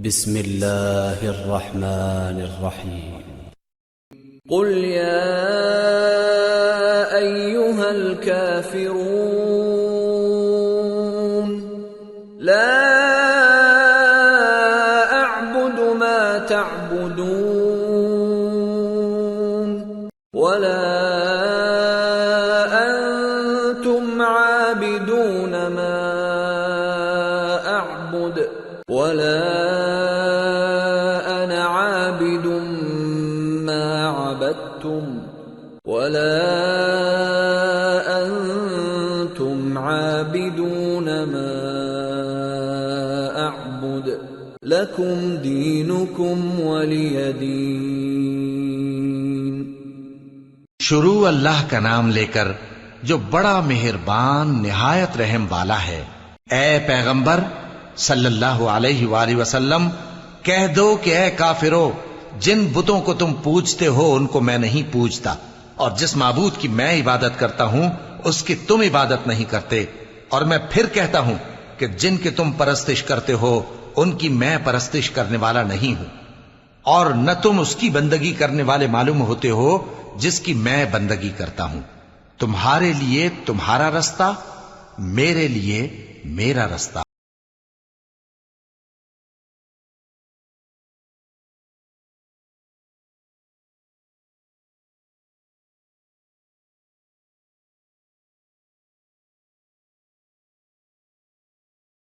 بسم الله الرحمن الرحيم قل يا أيها الكافرون لا أعبد ما تعبدون ولا أنتم عابدون ما أعبد ولا أنا عابد ما عبدتم ولا أنتم عابدون ما أعبد لكم دينكم ولي دين. شروع اللہ کا نام لے کر جو بڑا مہربان نہایت رحم والا ہے. اے پیغمبر صلی اللہ علیہ وآلہ وسلم کہہ دو کہ اے کافرو، جن بتوں کو تم پوجتے ہو ان کو میں نہیں پوجتا، اور جس معبود کی میں عبادت کرتا ہوں اس کی تم عبادت نہیں کرتے، اور میں پھر کہتا ہوں کہ جن کی تم پرستش کرتے ہو ان کی میں پرستش کرنے والا نہیں ہوں، اور نہ تم اس کی بندگی کرنے والے معلوم ہوتے ہو جس کی میں بندگی کرتا ہوں. تمہارے لیے تمہارا رستہ، میرے لیے میرا رستہ.